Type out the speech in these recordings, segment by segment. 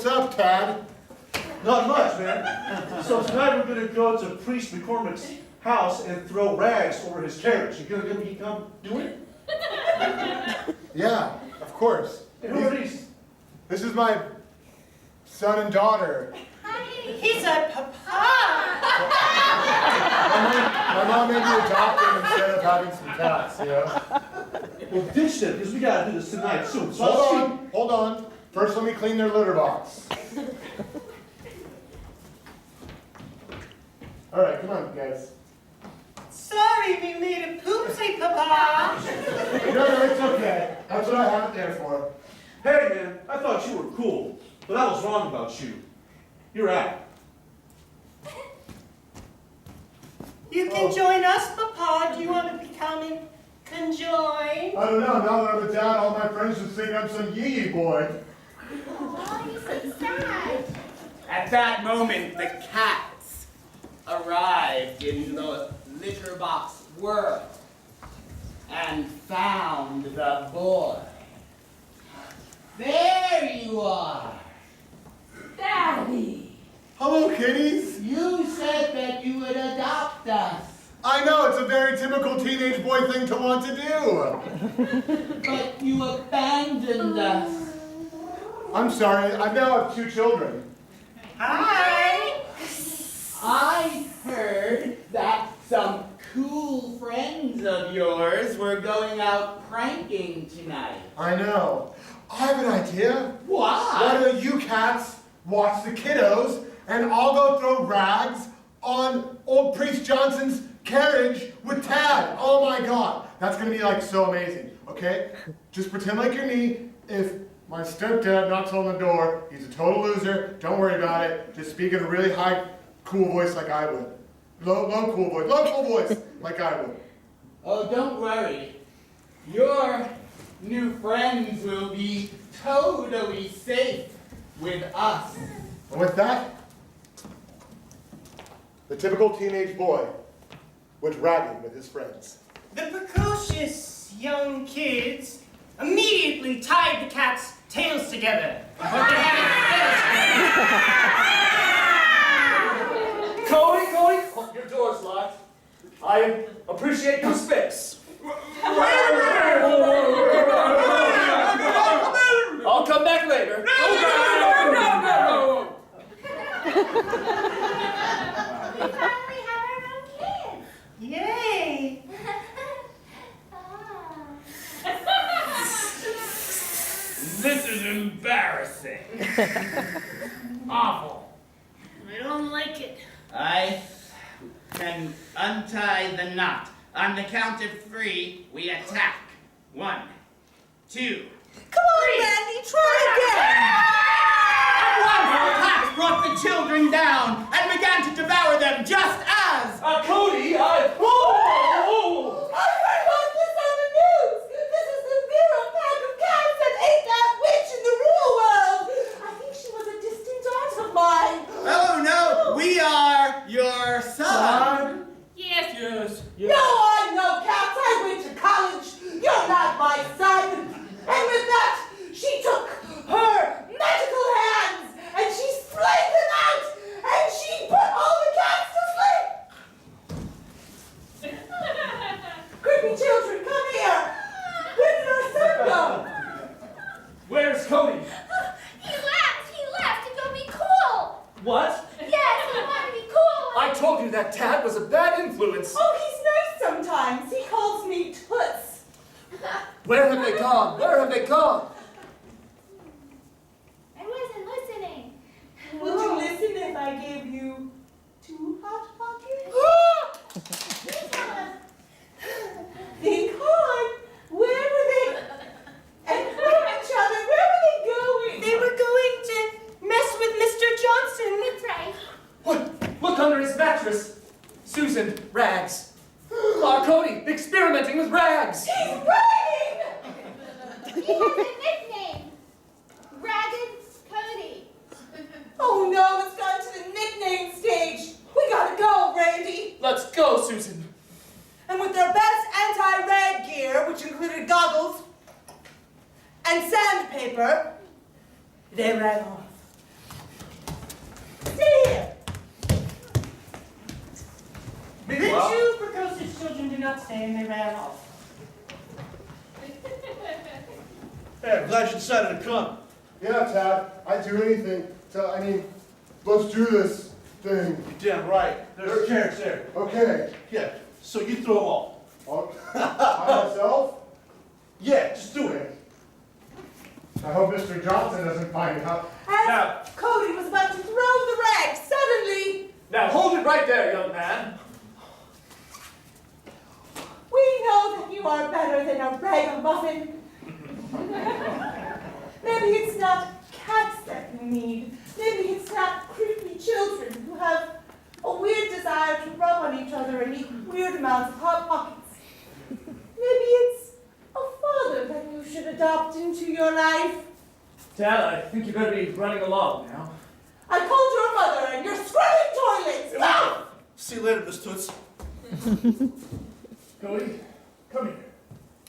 What's up, Tad? Not much, man. So tonight we're going to go to Priest McCormick's house and throw rags over his carriage. You going to come do it? Yeah, of course. Hey, who are these? This is my son and daughter. He said, Papa. My mom made me adopt them instead of having some cats, you know? Well, ditch them, because we got to do this tonight soon. So Hold on. First, let me clean their litter box. All right, come on, guys. Sorry, we made a poopsie, Papa. No, it's okay. That's what I have it there for. Hey, man, I thought you were cool, but I was wrong about you. You're out. You can join us, Papa. Do you want to become and conjoin? I don't know. Now that I'm a dad, all my friends just think I'm some yee-yee boy. Oh, you seem sad. At that moment, the cats arrived in the litter box world and found the boy. There you are. Daddy. Hello, kitties. You said that you would adopt us, I know, it's a very typical teenage boy thing to want to do. but you abandoned us. I'm sorry, I now have 2 children. Hi. I heard that some cool friends of yours were going out pranking tonight. I know. I have an idea. Why Why? don't you cats watch the kiddos and I'll go throw rags on old Priest Johnson's carriage with Tad. Oh my God. That's going to be like so amazing. Okay? Just pretend like you're me. If my stepdad knocks on the door, he's a total loser. Don't worry about it. Just speak in a really high, cool voice like I would. Low, cool voice like I would. Oh, don't worry. Your new friends will be totally safe with us. And with that, the typical teenage boy went ragging with his friends. The precocious young kids immediately tied the cats' tails together. But they hadn't Cody, oh, your door's locked. I appreciate your space. I'll come back later. No. We finally have our own kids. Yay. This is embarrassing. Awful. I don't like it. I can untie the knot. On the count of 3, we attack. 1, 2. Come on, Randy, try again. At once the cats brought the children down and began to devour them just as... Cody, I heard about this on the news. This is the Vera pack of cats that ate that witch in the real world. I think she was a distant aunt of mine. Oh no, we are your son. Yes. Yes. No, I'm no cats. I went to college. You're not my son. And with that, she took her magical hands and she slayed them out and she put all the cats to sleep. Creepy children, come here. Where did our son go? Where's Cody? He left to go be cool. What? Yes, he wanted to be cool. I told you that Tad was a bad influence. Oh, he's nice sometimes. He calls me Toots. Where have they gone? Where have they gone? I wasn't listening. Would you listen if I gave you 2 hot pockets? Please tell us. Think hard. Where were they? And from each other, where were they going? They were going to mess with Mr. Johnson. That's right. What? Look under his mattress. Susan, rags. Cody, experimenting with rags. He's bragging! He has a nickname. Ragged Cody. Oh no, it's gone to the nickname stage. We gotta go, Randy. Let's go, Susan. And with their best anti-rag gear, which included goggles and sandpaper, they ran off. Two precocious children do not stay, and they ran off. Hey, I'm glad you decided to come. Yeah, Tad, I'd do anything. Let's do this thing. You're damn right. There's carrots there. Okay. Yeah, so you throw them all. By myself? Yeah, just do it. I hope Mr. Johnson doesn't find out. As Cody was about to throw the rag, suddenly, Now hold it right there, young man. we know that you are better than a ragamuffin. Maybe it's not cats that you need. Maybe it's not creepy children who have a weird desire to rub on each other and eat weird amounts of Hot Pockets. Maybe it's a father that you should adopt into your life. Dad, I think you better be running along now. I called your mother and you're scrubbing toilets. Ah! See you later, Miss Toots. Cody, come here.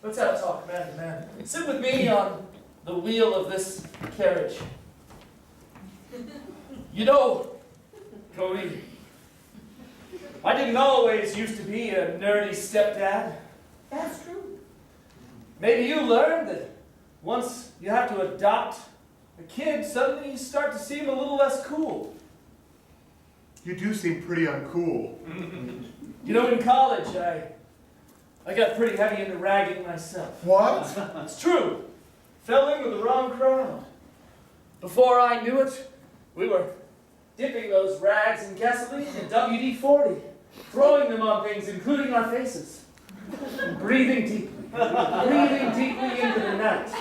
Let's have a talk, man to man. Sit with me on the wheel of this carriage. You know, Cody, I didn't always used to be a nerdy stepdad. That's true. Maybe you learned that once you have to adopt a kid, suddenly you start to seem a little less cool. You do seem pretty uncool. You know, in college, I got pretty heavy into ragging myself. What? It's true. Fell in with the wrong crowd. Before I knew it, we were dipping those rags in gasoline and WD-40, throwing them on things, including our faces, and breathing deeply into the night.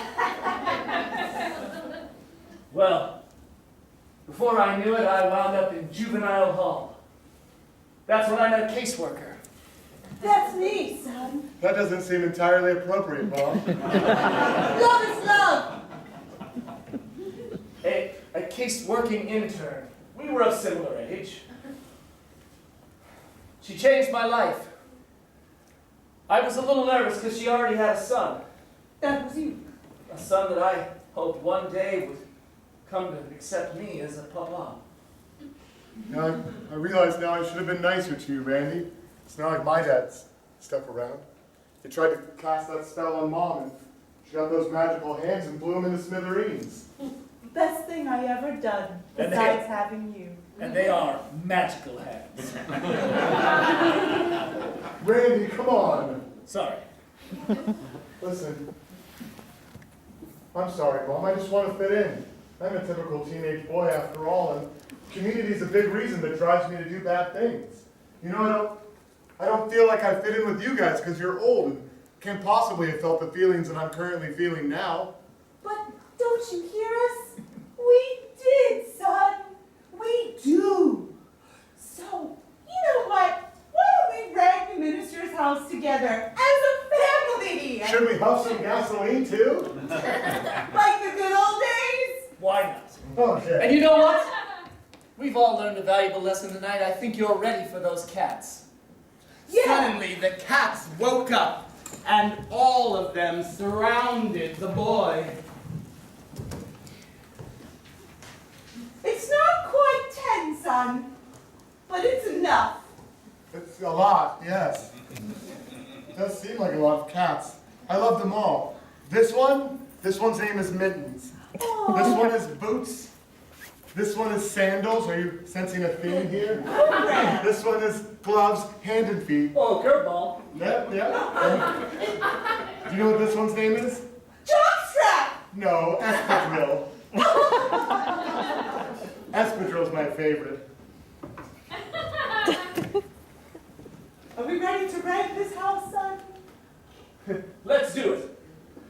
Well, before I knew it, I wound up in juvenile hall. That's when I met a caseworker. That's me, son. That doesn't seem entirely appropriate, Mom. Love is love. A case-working intern. We were of similar age. She changed my life. I was a little nervous because she already had a son. That was you. A son that I hoped one day would come to accept me as a papa. Now, I realize now I should have been nicer to you, Randy. It's not like my dad's stuck around. He tried to cast that spell on Mom, and she got those magical hands and blew him into smithereens. Best thing I ever done, And besides having you. And they are magical hands. Randy, come on. Sorry. Listen. I'm sorry, Mom. I just want to fit in. I'm a typical teenage boy after all, and community's a big reason that drives me to do bad things. You know, I don't feel like I fit in with you guys because you're old and can't possibly have felt the feelings that I'm currently feeling now. But don't you hear us? We did, son. We do. So, you know what? Why don't we rag the minister's house together as a family? Should we huff some gasoline too? Like the good old days? Why not? Okay. And you know what? We've all learned a valuable lesson tonight. I think you're ready for those cats. Yeah. Suddenly, the cats woke up, and all of them surrounded the boy. It's not quite 10, son, but it's enough. It's a lot, yes. It does seem like a lot of cats. I love them all. This one's name is Mittens. Aw. This one is Boots. This one is Sandals. Are you sensing a theme here? This one is Gloves, Hand and Feet. Oh, curveball. Yep. Do you know what this one's name is? Jockstrap! No, Espadrille. Espadrille's my favorite. Are we ready to rag this house, son? Let's do it.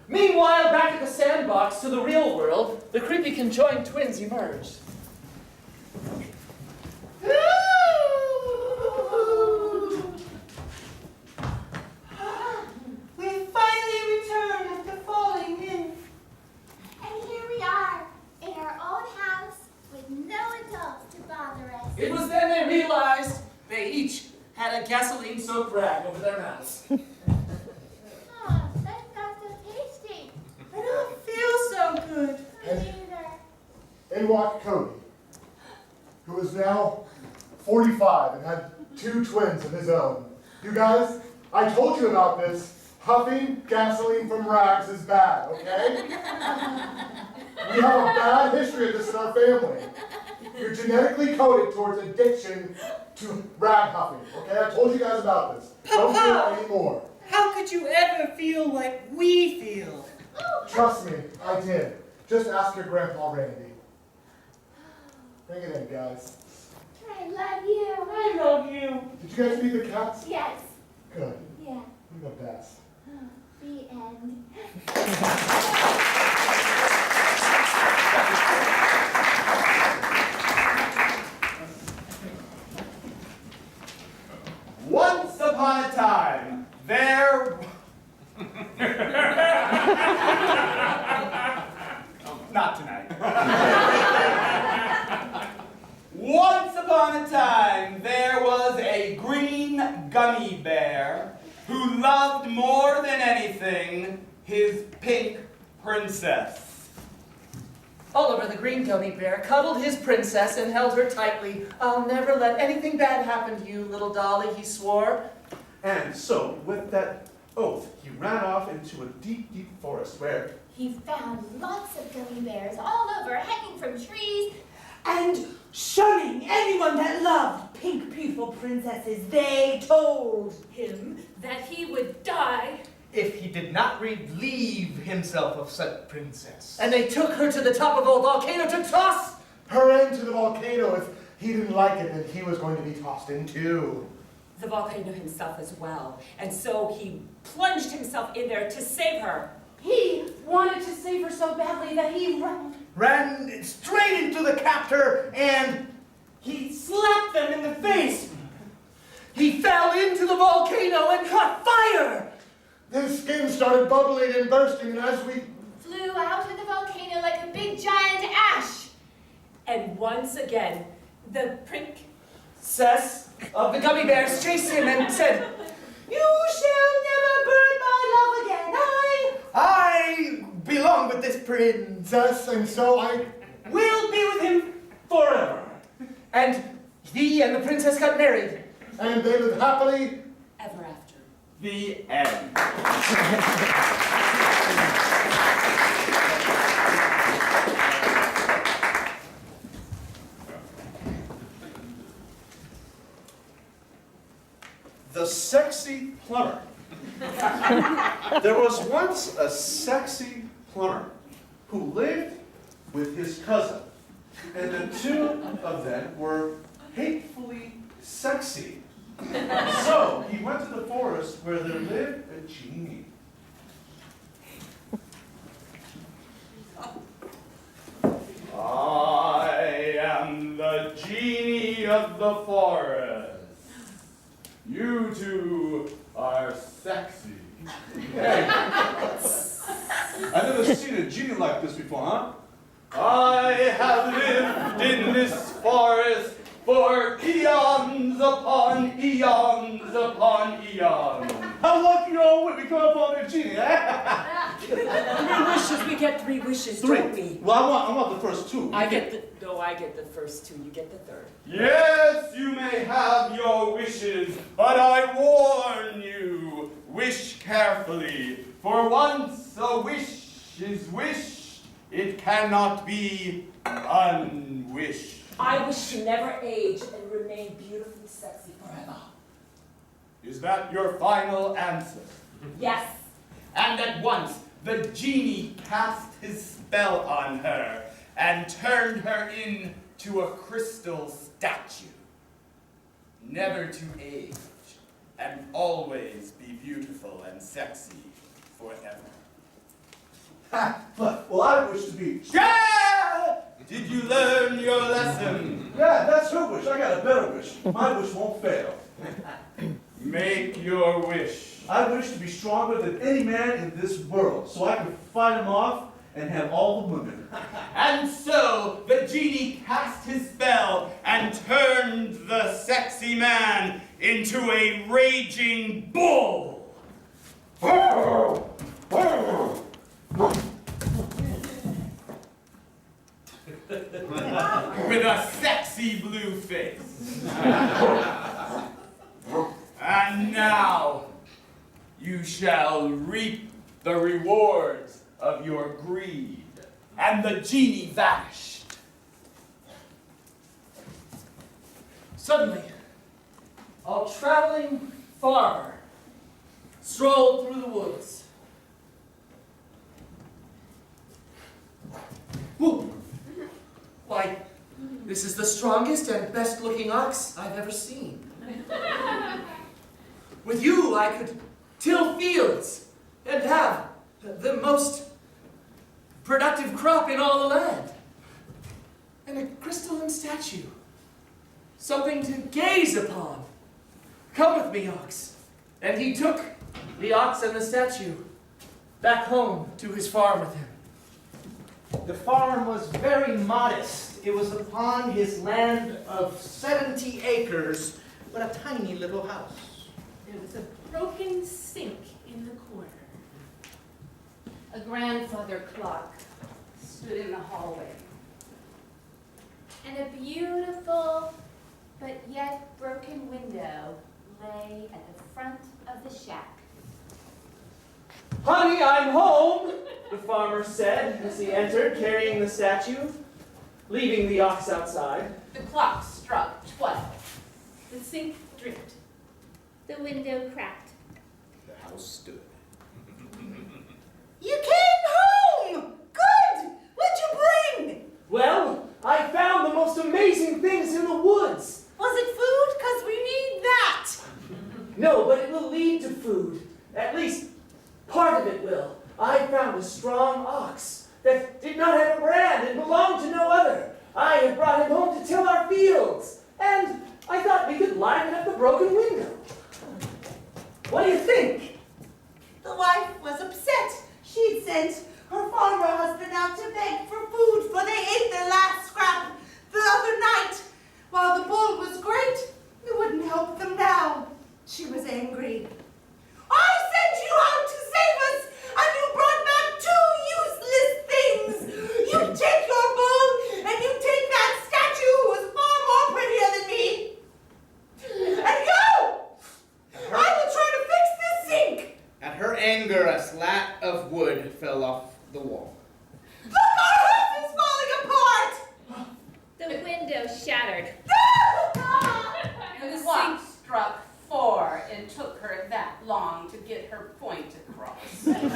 Meanwhile, back at the sandbox to the real world, the creepy conjoined twins emerged. We finally returned after falling in. And here we are, in our own house, with no adults to bother us. It was then they realized they each had a gasoline-soaked rag over their mouths. Oh, that sounds so tasty. I don't feel so good. Me neither. In walked Cody, who is now 45 and had 2 twins of his own. You guys, I told you about this. Huffing gasoline from rags is bad, okay? We have a bad history of this in our family. You're genetically coded towards addiction to rag huffing, okay? I told you guys about this. Don't do it anymore. How could you ever feel like we feel? Trust me, I did. Just ask your grandpa Randy. Bring it in, guys. I love you. I love you. Did you guys feed the cats? Yes. Good. Yeah. You're the best. The end. Once upon a time, there... Not tonight. Once upon a time, there was a green gummy bear who loved more than anything his pink princess. Oliver the green gummy bear cuddled his princess and held her tightly. I'll never let anything bad happen to you, little dolly, he swore. And so, with that oath, he ran off into a deep, deep forest where... He found lots of gummy bears all over, hanging from trees. And shunning anyone that loved pink, beautiful princesses, they told him That he would die if he did not relieve himself of said princess. And they took her to the top of a volcano to toss Her into the volcano. If he didn't like it, then he was going to be tossed in too. the volcano himself as well. And so he plunged himself in there to save her. he wanted to save her so badly that he Ran straight into the captor and he slapped them in the face. He fell into the volcano and caught fire. His skin started bubbling and bursting, and as we... Flew out of the volcano like a big giant ash. And once again, the Princess of the gummy bears chased him and said, You shall never burn my love again. I belong with this Princess, and so I... We'll be with him Forever. and he and the princess got married. And they lived happily. ever after. The end. The sexy plumber. There was once a sexy plumber who lived with his cousin, and the two of them were hatefully sexy. So he went to the forest where there lived a genie. I am the genie of the forest. You two are sexy. Hey, I've never seen a genie like this before, huh? I have lived in this forest for eons upon eons upon eons. How lucky are we come upon a genie, eh? 3 wishes, we get 3 wishes, don't we? Well, I want the first 2. I get the first 2, you get the third. Yes, you may have your wishes, but I warn you, wish carefully. For once a wish is wished, it cannot be unwished. I wish to never age and remain beautifully sexy forever. Is that your final answer? Yes. And at once the genie cast his spell on her and turned her into a crystal statue, never to age and always be beautiful and sexy forever. Well, I wish to be... Yeah! Did you learn your lesson? Yeah, that's her wish. I got a better wish. My wish won't fail. Make your wish. I wish to be stronger than any man in this world, so I can fight him off and have all the women. And so the genie cast his spell and turned the sexy man into a raging bull. With a sexy blue face. And now you shall reap the rewards of your greed. And the genie vanished. Suddenly, a traveling farmer strolled through the woods. Whoa. Why, this is the strongest and best-looking ox I've ever seen. With you, I could till fields and have the most productive crop in all the land. And a crystalline statue. Something to gaze upon. Come with me, ox. And he took the ox and the statue back home to his farm with him. The farm was very modest. It was upon his land of 70 acres, but a tiny little house. There was a broken sink in the corner. A grandfather clock stood in the hallway. And a beautiful but yet broken window lay at the front of the shack. Honey, I'm home, the farmer said as he entered carrying the statue, leaving the ox outside. The clock struck 12. The sink dripped. The window cracked. The house stood. You came home! Good! What'd you bring? Well, I found the most amazing things in the woods. Was it food? 'Cause we need that. No, but it will lead to food. At least part of it will. I found a strong ox that did not have a brand and belonged to no other. I have brought him home to till our fields, and I thought we could line up the broken window. What do you think? The wife was upset. She'd sent her farmer husband out to beg for food, for they ate their last scrap the other night. While the bull was great, it wouldn't help them now. She was angry. I sent you out to save us, and you brought back 2 useless things. You take your bull, and you take that statue who was far more prettier than me. And go! I will try to fix this sink. At her anger, a slat of wood fell off the wall. Look, our house is falling apart! The window shattered. And the clock struck 4 and took her that long to get her point across. The sink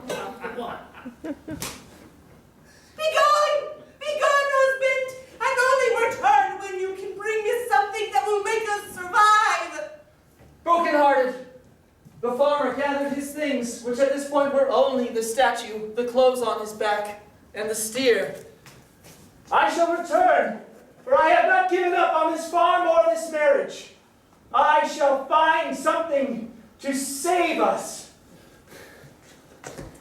fell off 1. Be gone, husband, and only return when you can bring us something that will make us survive. Broken-hearted, the farmer gathered his things, which at this point were only the statue, the clothes on his back, and the steer. I shall return, for I have not given up on this farm or this marriage. I shall find something to save us.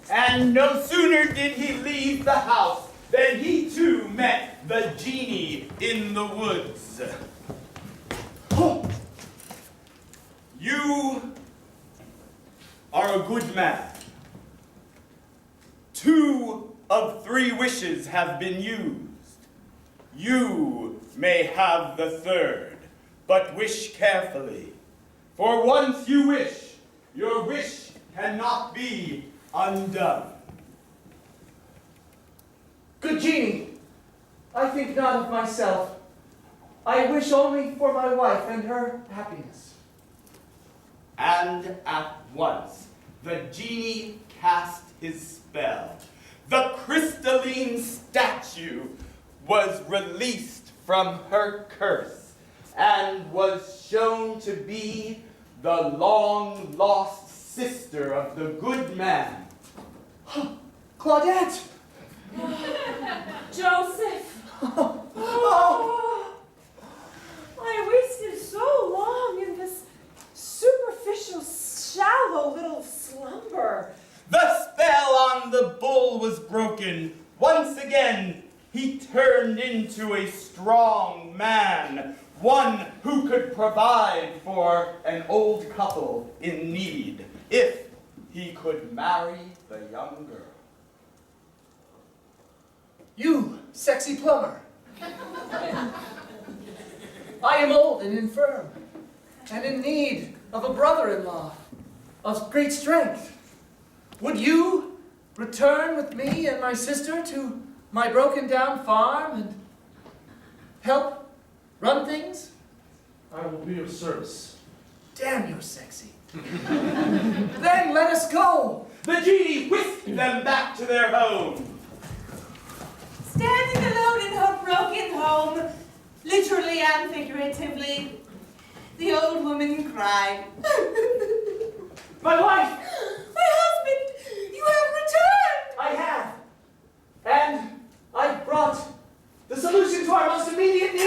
And no sooner did he leave the house than he too met the genie in the woods. You are a good man. 2 of 3 wishes have been used. You may have the 3rd, but wish carefully. For once you wish, your wish cannot be undone. Good genie, I think not of myself. I wish only for my wife and her happiness. And at once the genie cast his spell. The crystalline statue was released from her curse and was shown to be the long-lost sister of the good man. Claudette! Joseph! Oh. I wasted so long in this superficial, shallow little slumber. The spell on the bull was broken. Once again, he turned into a strong man, one who could provide for an old couple in need, if he could marry the young girl. You, sexy plumber. I am old and infirm. and in need of a brother-in-law of great strength. Would you return with me and my sister to my broken-down farm and help run things? I will be of service. Damn, you're sexy. Then let us go. The genie whisked them back to their home. Standing alone in her broken home, literally and figuratively, the old woman cried. My wife! My husband, you have returned! I have. And I brought the solution to our most immediate needs.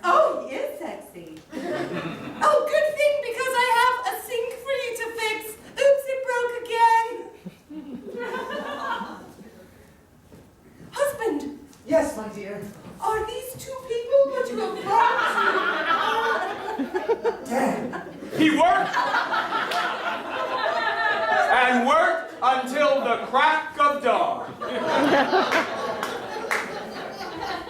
Oh, he is sexy. Oh, good thing, because I have a sink for you to fix. Oops, it broke again. Husband, Yes, my dear. are these two people that you have brought? Damn. He worked and worked until the crack of dawn.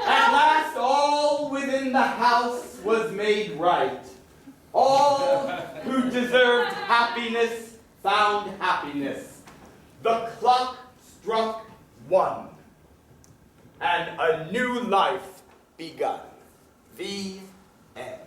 At last, all within the house was made right. All who deserved happiness found happiness. The clock struck 1, and a new life begun. The end.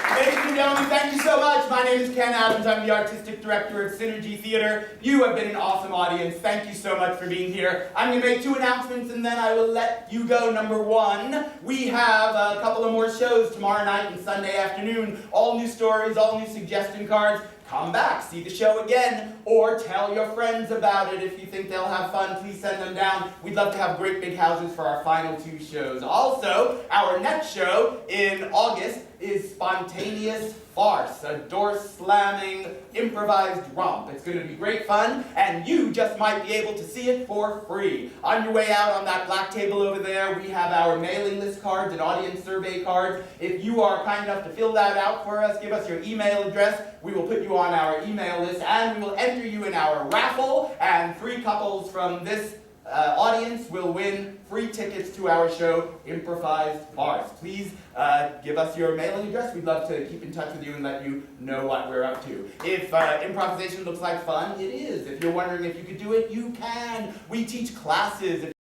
Ladies and gentlemen, thank you so much. My name is Ken Adams. I'm the Artistic Director of Synergy Theater. You have been an awesome audience. Thank you so much for being here. I'm going to make 2 announcements and then I will let you go. Number 1, we have a couple of more shows tomorrow night and Sunday afternoon. All new stories, all new suggestion cards. Come back, see the show again, or tell your friends about it. If you think they'll have fun, please send them down. We'd love to have great big houses for our final 2 shows. Also, our next show in August is Spontaneous Farce, a door-slamming, improvised romp. It's going to be great fun, and you just might be able to see it for free. On your way out on that black table over there, we have our mailing list cards and audience survey cards. If you are kind enough to fill that out for us, give us your email address. We will put you on our email list, and we will enter you in our raffle, and 3 couples from this audience will win free tickets to our show, Improvised Farce. Please give us your mailing address. We'd love to keep in touch with you and let you know what we're up to. If improvisation looks like fun, it is. If you're wondering if you could do it, you can. We teach classes.